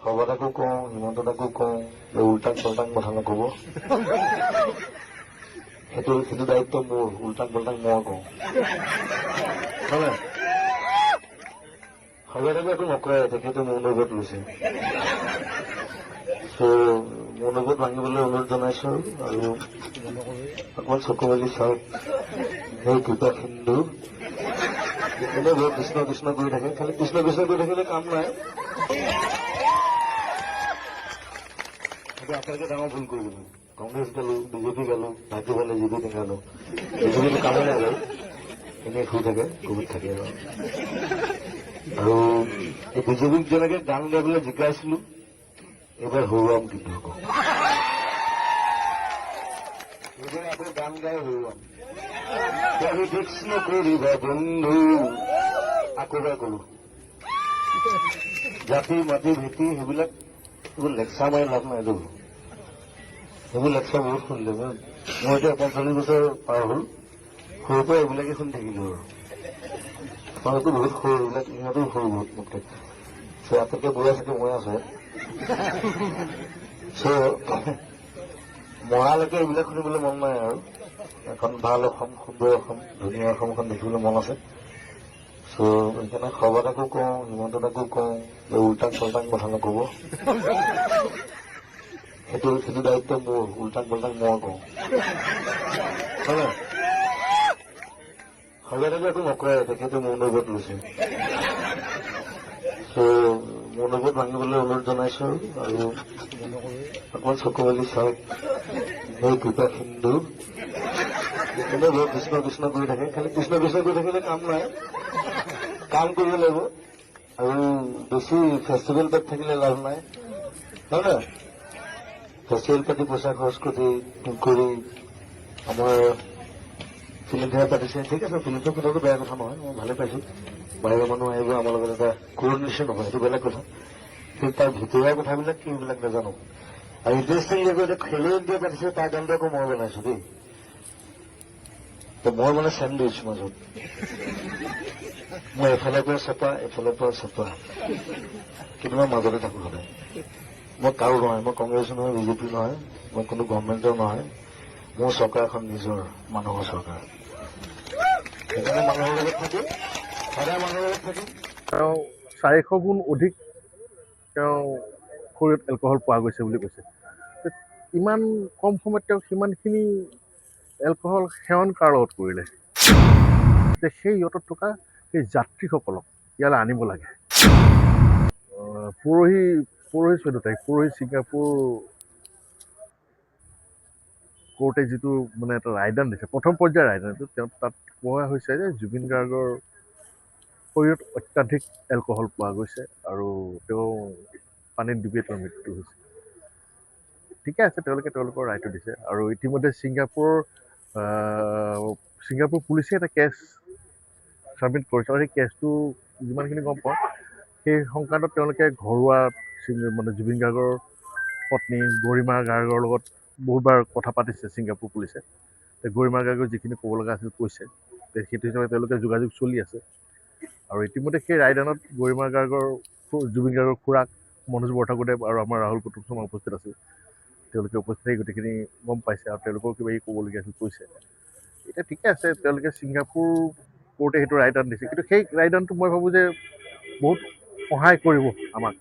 সবাতাকো কওঁ হিমন্তদাকো কওঁ যে উল্টাং পাল্টাং কথা নক'ব সেইটো দায়িত্ব মোৰ উল্টাং পাল্টাং মই কওঁ হয় সবাতাকো একো নকৰে তেখেতে মৌনব্ৰত লৈছে মৌনব্ৰত ভাঙিবলৈ অনুৰোধ জনাইছো আৰু অকণমান চকু মেলি চাওক সেই কৃপা সিন্ধু এনে বৰ কৃষ্ণ কৃষ্ণ কৰি থাকে খালি কৃষ্ণ কৃষ্ণ কৰি থাকিলে কাম নাই আপোনালোকে ডাঙৰ ভুল কৰি দিলো কংগ্ৰেছ গালো বিজেপি গালো ভাজপালে জিবি গালো বিজেপিটো কামেই নাই বাৰু এনেই শুই থাকে কোভিড থাকে আৰু এই বিজেপিক যেনেকে গান গাবলৈ জিকাইছিলো এইবাৰ হৰুৱাম কিন্তু আকৌ এইবাৰ আকৌ গান গাই হৰুৱাম কৃষ্ণ কৰিবা বন্ধু আকৌ এবাৰ কলো জাতি মাটি ভেটি সেইবিলাক এইবোৰ লেকচাৰ মাৰি লাভ নাই দেই সেইবোৰ লেকচাৰ বহুত শুনিলে মই এতিয়া 45 বছৰ পাৰ হ'ল সৰুৰ পৰা এইবিলাকে শুনি থাকিলো আৰু তোমালোকো বহুত সৰু এইবিলাক ইহঁতো সৰু বহুত মোতকে আটাইতকৈ বুঢ়া চাগে মই আছে মৰালৈকে এইবিলাক শুনিবলৈ মন নাই আৰু এখন ভাল অসম সুন্দৰ অসম ধুনীয়া অসমখন দেখিবলৈ মন আছে সেইকাৰণে সবাতাকো কওঁ হিমন্তদাকো কওঁ যে উল্টাং পাল্টাং কথা নক'ব সেইটো দায়িত্ব মোৰ উল্টাং পাল্টাং মই কওঁ হয় সবাতাকো একো নকৰে তেখেতে মৌনব্ৰত লৈছে মৌনব্ৰত ভাঙিবলৈ অনুৰোধ জনাইছো আৰু অকণমান চকু মেলি চাওক সেই কৃপা সিন্ধু এনে বৰ কৃষ্ণ কৃষ্ণ কৰি থাকে খালি কৃষ্ণ কৃষ্ণ কৰি থাকিলে কাম নাই কাম কৰিব লাগিব আৰু বেছি ফেষ্টিভেল পাতি থাকিলে লাভ নাই হয় না ফেষ্টিভেল পাতি পইচা খৰচ কৰি আমাৰ ফিল্মফেয়াৰ পাতিছে ঠিক আছে ফিল্মফেয়াৰ কথাটো বেয়া কথা নহয় মই ভালে পাইছো বাহিৰৰ মানুহ আহিব আমাৰ লগত এটা কোঅৰ্ডিনেশ্যন হ'ব সেইটো বেলেগ কথা কিন্তু তাৰ ভিতৰুৱা কথাবিলাক কি এইবিলাক নাজানো আৰু ইণ্টাৰেষ্টিং লাগিব এতিয়া খেলো ইণ্ডিয়া পাতিছে তাৰ গানটো আকৌ মই বনাইছো দেই মই মানে চেণ্ডউইচ মাজত মই এফালৰ পৰা চেপা কিন্তু মই মাজতে থাকো সদায় মই কাৰো নহয় মই কংগ্ৰেছ নহয় বিজেপি নহয় মই কোনো গভৰ্ণমেণ্টৰ নহয় মোৰ চৰকাৰখন নিজৰ মানুহৰ চৰকাৰ সেইকাৰণে মানুহৰ লগত থাকিম সদায় মানুহৰ লগত থাকিম তেওঁ 400 গুণ অধিক তেওঁ শৰীৰত এলকহল পোৱা গৈছে বুলি কৈছে ইমান কম সময়ত তেওঁ সিমানখিনি এলকহল সেৱন কাৰ লগত কৰিলে যে সেই ইহঁতত থকা সেই যাত্ৰীসকলক ইয়ালৈ আনিব লাগে পৰহি 14 তাৰিখ পৰহি ছিংগাপুৰ কোৰ্টে যিটো মানে এটা ৰায়দান দিছে প্ৰথম পৰ্যায়ৰ ৰায়দানটো তেওঁ তাত কোৱা হৈছে যে জুবিন গাৰ্গৰ শৰীৰত অত্যাধিক এলকহল পোৱা গৈছে আৰু তেওঁ পানীত ডুবিয়ে তেওঁৰ মৃত্যু হৈছে ঠিকে আছে তেওঁলোকৰ ৰায়টো দিছে আৰু ইতিমধ্যে ছিংগাপুৰ পুলিচে এটা কেছ ছাবমিট কৰিছে আৰু সেই কেছটো যিমানখিনি গম পাওঁ সেই সংক্ৰান্তত তেওঁলোকে ঘৰুৱা মানে জুবিন গাৰ্গৰ পত্নী গৰিমা গাৰ্গৰ লগত বহুতবাৰ কথা পাতিছে ছিংগাপুৰ পুলিচে গৰিমা গাৰ্গৰ যিখিনি ক'ব লগা আছিল কৈছে সেইটো হিচাপে তেওঁলোকে যোগাযোগ চলি আছে আৰু ইতিমধ্যে সেই ৰায়দানত গৰিমা গাৰ্গৰ জুবিন গাৰ্গৰ খুৰাক মনোজ বৰঠাকুৰদেৱ আৰু আমাৰ ৰাহুল কুতুব শৰ্মা উপস্থিত আছিল তেওঁলোকে উপস্থিত থাকি গোটেইখিনি গম পাইছে আৰু তেওঁলোকৰ কিবা ক'বলগীয়া আছিল কৈছে এতিয়া ঠিকে আছে তেওঁলোকে ছিংগাপুৰ কোৰ্টে সেইটো ৰায়দান দিছে কিন্তু সেই ৰায়দানটো মই ভাবোঁ যে বহুত সহায় কৰিব আমাক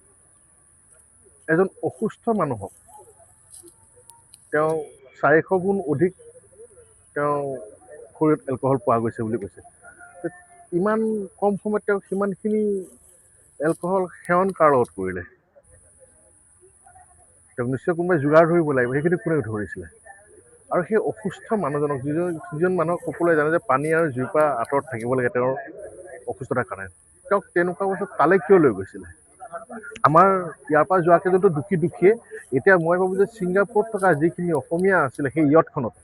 এজন অসুস্থ মানুহক তেওঁ 400 গুণ অধিক তেওঁ শৰীৰত এলকহল পোৱা গৈছে বুলি কৈছে ইমান কম সময়ত তেওঁ সিমানখিনি এলকহল সেৱন কাৰ লগত কৰিলে তেওঁক নিশ্চয় কোনোবাই যোগাৰ ধৰিব লাগিব সেইখিনি কোনে ধৰিছিলে আৰু সেই অসুস্থ মানুহজনক যিজন মানুহক সকলোৱে জানে যে পানী আৰু জুইৰ পৰা আঁতৰত থাকিব লাগে তেওঁৰ অসুস্থতাৰ কাৰণে তেওঁক তেনেকুৱা অৱস্থাত তালৈ কিয় লৈ গৈছিলে আমাৰ ইয়াৰ পৰা যোৱা কেইজনটো দুখীয়ে এতিয়া মই ভাবোঁ যে ছিংগাপুৰত থকা যিখিনি অসমীয়া আছিলে সেই ইয়টখনত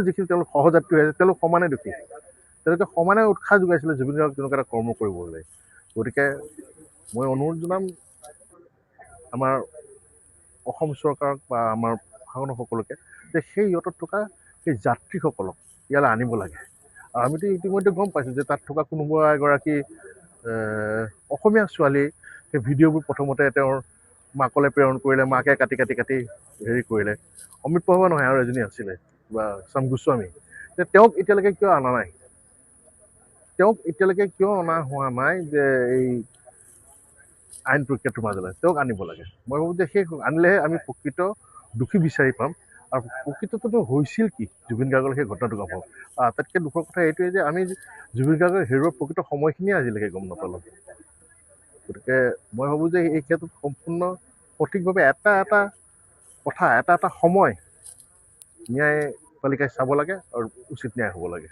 যিখিনি তেওঁলোক সহযাত্ৰী হৈ আছে তেওঁলোক সমানে দুখী তেওঁলোকে সমানে উৎসাহ যোগাইছিলে জুবিন গাৰ্গক তেনেকুৱা এটা কৰ্ম কৰিবলৈ গতিকে মই অনুৰোধ জনাম আমাৰ অসম চৰকাৰক বা আমাৰ প্ৰশাসনসকলকে যে সেই ইহঁতত থকা সেই যাত্ৰীসকলক ইয়ালৈ আনিব লাগে আৰু আমিতো ইতিমধ্যে গম পাইছোঁ যে তাত থকা কোনোবা এগৰাকী অসমীয়া ছোৱালী সেই ভিডিঅ'বোৰ প্ৰথমতে তেওঁৰ মাকলৈ প্ৰেৰণ কৰিলে, মাকে কাটি কাটি কাটি হেৰি কৰিলে। অমিত প্ৰভা নহয় আৰু এজনী আছিলে বা চাম গোস্বামী, তেওঁক এতিয়ালৈকে কিয় অনা নাই? তেওঁক এতিয়ালৈকে কিয় অনা হোৱা নাই যে এই আইন প্ৰক্ৰিয়াটোৰ মাজলৈ? তেওঁক আনিব লাগে। মই ভাবোঁ যে সেই আনিলেহে আমি প্ৰকৃত দোষী বিচাৰি পাম। আৰু প্ৰকৃতটো হৈছিল কি জুবিন গাৰ্গৰ সেই ঘটনাটো গম পাম। আটাইতকৈ দুখৰ কথা এইটোৱে যে আমি জুবিন গাৰ্গৰ হেৰুৱাৰ প্ৰকৃত সময়খিনিয়ে আজিলৈকে গম নাপালোঁ। গতিকে মই ভাবোঁ যে এই ক্ষেত্ৰত সম্পূৰ্ণ সঠিকভাৱে এটা এটা কথা, এটা এটা সময় ন্যায়পালিকাই চাব লাগে আৰু উচিত ন্যায় হ'ব লাগে।